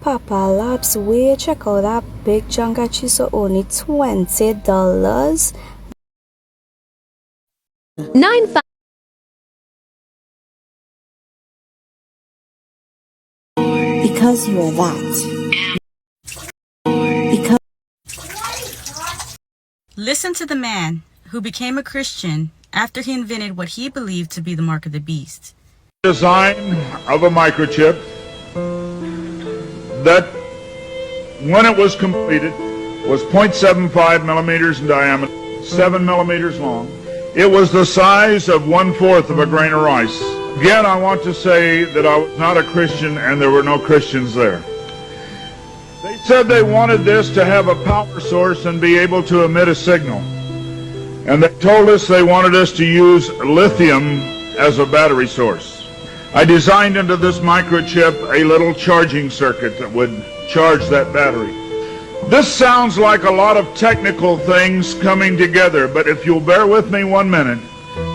Papa Labs way, check out that big junk at you so only $20. 9 Because you're that. Because Listen to the man who became a Christian after he invented what he believed to be the mark of the beast. Design of a microchip that, when it was completed, was 0.75 millimeters in diameter, 7 millimeters long. It was the size of 1/4 of a grain of rice. Again, I want to say that I was not a Christian and there were no Christians there. They said they wanted this to have a power source and be able to emit a signal. And they told us they wanted us to use lithium as a battery source. I designed into this microchip a little charging circuit that would charge that battery. This sounds like a lot of technical things coming together, but if you'll bear with me 1 minute,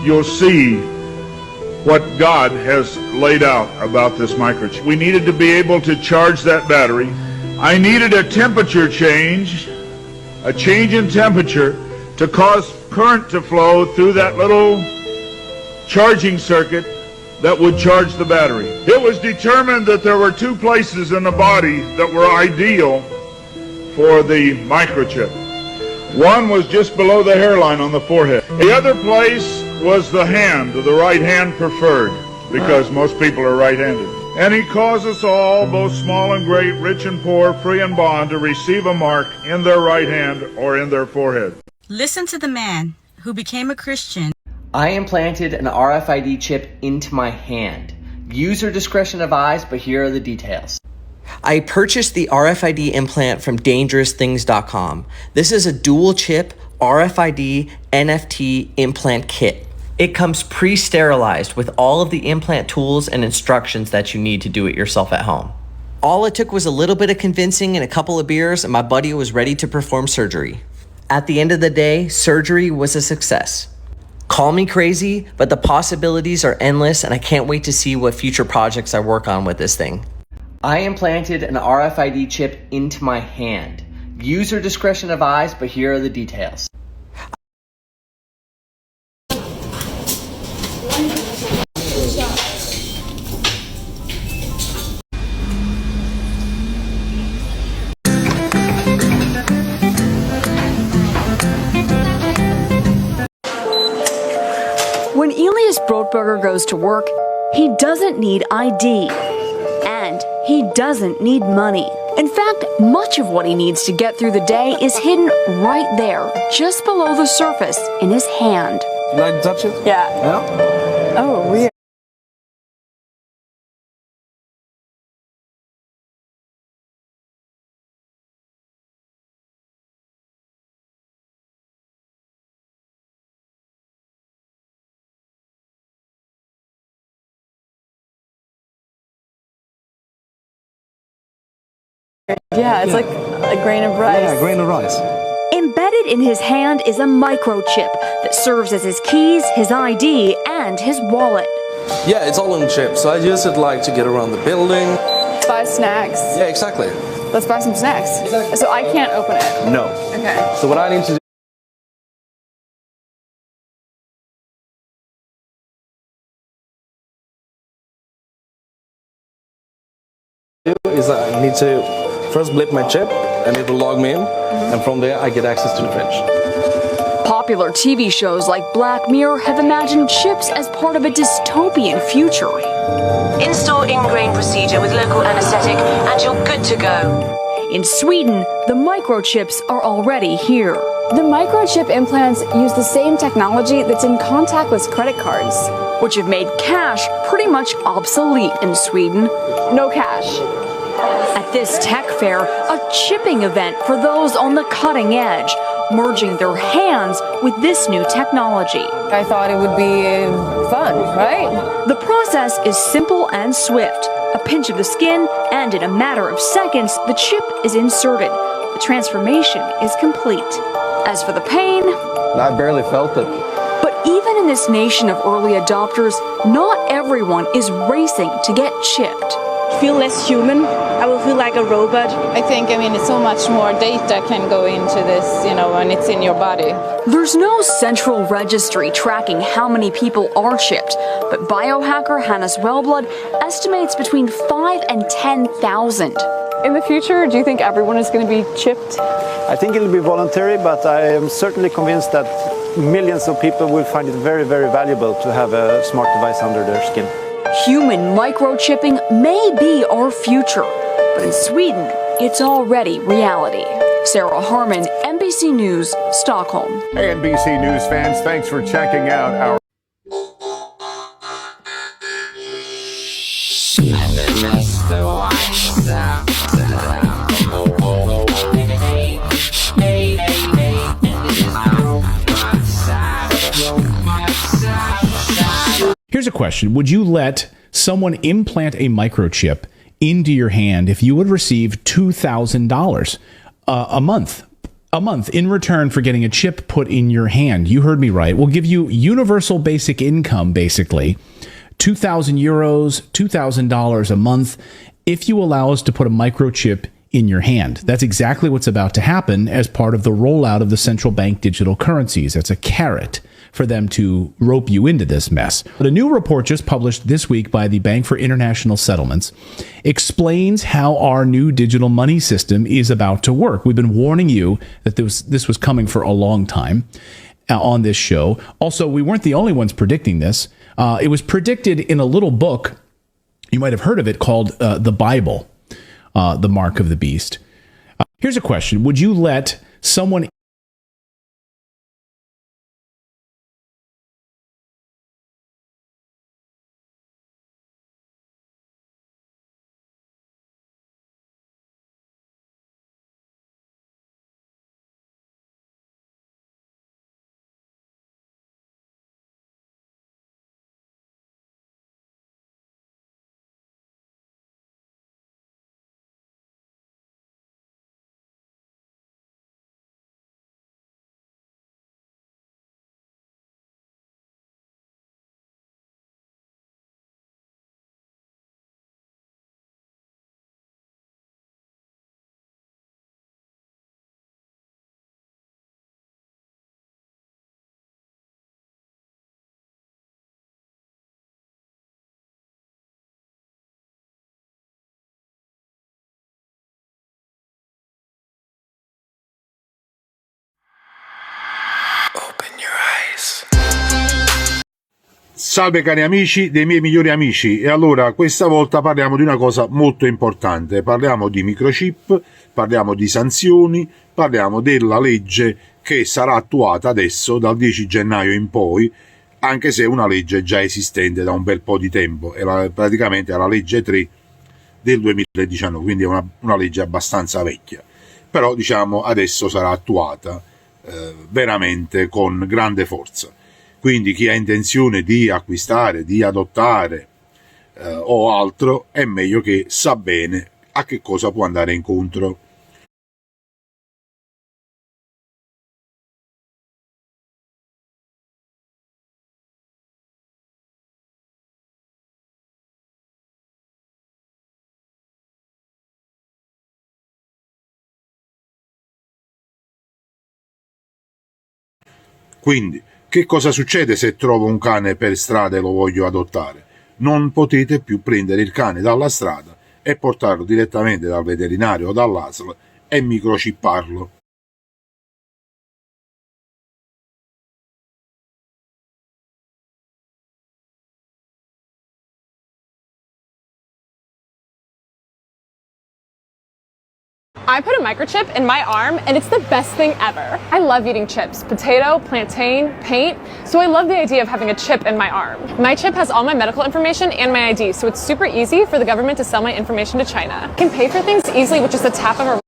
you'll see what God has laid out about this microchip. We needed to be able to charge that battery. I needed a temperature change, a change in temperature, to cause current to flow through that little charging circuit that would charge the battery. It was determined that there were 2 places in the body that were ideal for the microchip. One was just below the hairline on the forehead. The other place was the hand, the right hand preferred, because most people are right-handed. And he caused us all, both small and great, rich and poor, free and bond, to receive a mark in their right hand or in their forehead. Listen to the man who became a Christian. I implanted an RFID chip into my hand. User discretion advised, but here are the details. I purchased the RFID implant from DangerousThings.com. This is a dual chip RFID NFT implant kit. It comes pre-sterilized with all of the implant tools and instructions that you need to do it yourself at home. All it took was a little bit of convincing and a couple of beers, and my buddy was ready to perform surgery. At the end of the day, surgery was a success. Call me crazy, but the possibilities are endless, and I can't wait to see what future projects I work on with this thing. I implanted an RFID chip into my hand. User discretion advised, but here are the details. When Elias Brotberger goes to work, he doesn't need ID. And he doesn't need money. In fact, much of what he needs to get through the day is hidden right there, just below the surface, in his hand. You like to touch it? Yeah. Yeah? Oh, weird. Yeah, it's like a grain of rice. Yeah, grain of rice. Embedded in his hand is a microchip that serves as his keys, his ID, and his wallet. Yeah, it's all in the chip, so I use it like to get around the building. Buy snacks. Yeah, exactly. Let's buy some snacks. Exactly. So I can't open it. No. Okay. So what I need to do is I need to first blip my chip, and it will log me in, and from there I get access to the fridge. Popular TV shows like Black Mirror have imagined chips as part of a dystopian future. Install ingrain procedure with local anesthetic and you're good to go. In Sweden, the microchips are already here. The microchip implants use the same technology that's in contactless credit cards. Which have made cash pretty much obsolete in Sweden. No cash. At this tech fair, a chipping event for those on the cutting edge, merging their hands with this new technology. I thought it would be fun, right? The process is simple and swift. A pinch of the skin, and in a matter of seconds, the chip is inserted. The transformation is complete. As for the pain, I barely felt it. but even in this nation of early adopters, not everyone is racing to get chipped. feel less human. I will feel like a robot. I think, so much more data can go into this, when it's in your body. There's no central registry tracking how many people are chipped, but biohacker Hannes Wellblood estimates between 5 and 10,000. In the future, do you think everyone is going to be chipped? I think it'll be voluntary, but I am certainly convinced that millions of people will find it very, very valuable to have a smart device under their skin. Human microchipping may be our future, but in Sweden, it's already reality. Sarah Harmon, NBC News, Stockholm. Hey, NBC News fans, thanks for checking out our Here's a question. Would you let someone implant a microchip into your hand if you would receive $2,000 a month? A month in return for getting a chip put in your hand. You heard me right. We'll give you universal basic income, basically. 2,000 euros, $2,000 a month if you allow us to put a microchip in your hand. That's exactly what's about to happen as part of the rollout of the central bank digital currencies. That's a carrot for them to rope you into this mess. But a new report just published this week by the Bank for International Settlements explains how our new digital money system is about to work. We've been warning you that this was coming for a long time on this show. Also, we weren't the only ones predicting this. It was predicted in a little book, you might have heard of it, called The Bible, The Mark of the Beast. Here's a question. Would you let someone Salve cari amici dei miei migliori amici, e allora questa volta parliamo di una cosa molto importante, parliamo di microchip, parliamo di sanzioni, parliamo della legge che sarà attuata adesso dal 10 gennaio in poi, anche se è una legge già esistente da un bel po' di tempo, praticamente è la legge 3 del 2019, quindi è una legge abbastanza vecchia, però diciamo adesso sarà attuata veramente con grande forza. Quindi chi ha intenzione di acquistare, di adottare o altro, è meglio che sa bene a che cosa può andare incontro. Quindi, che cosa succede se trovo un cane per strada e lo voglio adottare? Non potete più prendere il cane dalla strada e portarlo direttamente dal veterinario o dall'ASL e microchipparlo. I put a microchip in my arm and it's the best thing ever. I love eating chips, potato, plantain, paint, so I love the idea of having a chip in my arm. My chip has all my medical information and my ID, so it's super easy for the government to sell my information to China. I can pay for things easily with just a tap of a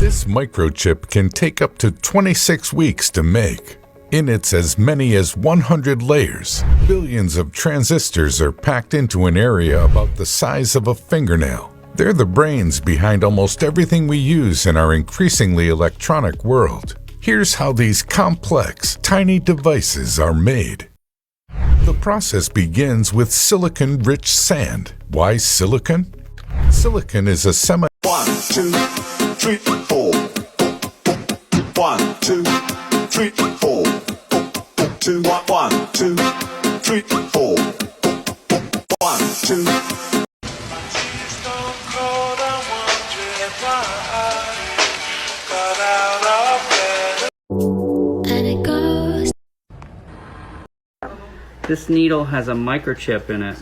This microchip can take up to 26 weeks to make. In its as many as 100 layers, billions of transistors are packed into an area about the size of a fingernail. They're the brains behind almost everything we use in our increasingly electronic world. Here's how these complex, tiny devices are made. The process begins with silicon-rich sand. Why silicon? Silicon is a semi- 1, 2, 3, 4. 1, 2, 3, 4. 2, 1, 2, 3, 4. 1, 2. This needle has a microchip in it.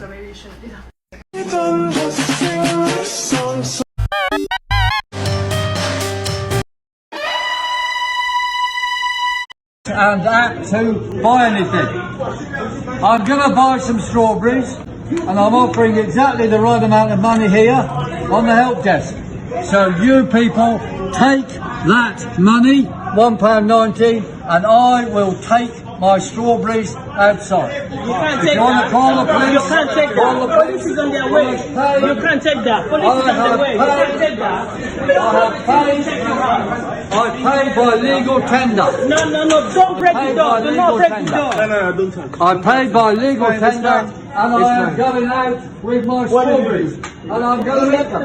And that to buy anything. I'm going to buy some strawberries and I'm offering exactly the right amount of money here on the help desk. So you people take that money, £1.90, and I will take my strawberries outside. You can't take if you want to call the police, You can't take call that. the police. Police is on their way. You can't take that. Police is on their way. You can't take that. I paid by legal tender. No, don't break the door. Do not break the door. No, don't touch. I paid by legal tender, and I am going out with my strawberries. And I'm going to eat them.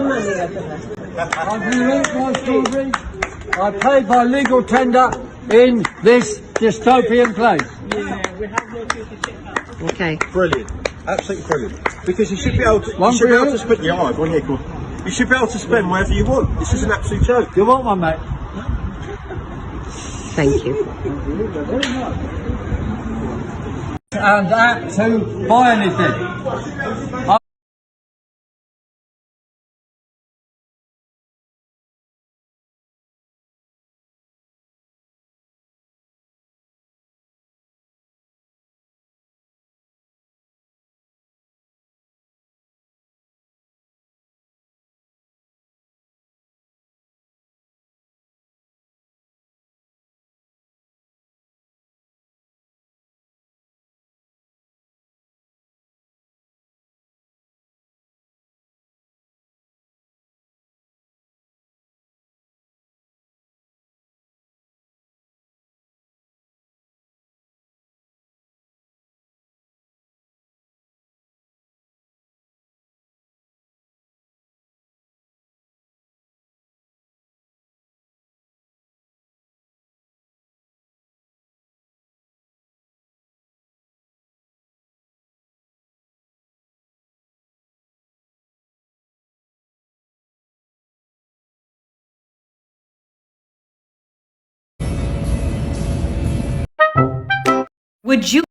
I'm going to eat my strawberries. I paid by legal tender in this dystopian place. Yeah, we have no duty to check out. Okay. Brilliant. Absolutely brilliant. Because you should be able to, spend your eye, one here, go on. You should be able to spend whatever you want. This is an absolute joke. You want one, mate? Thank you. And that to buy anything. Would you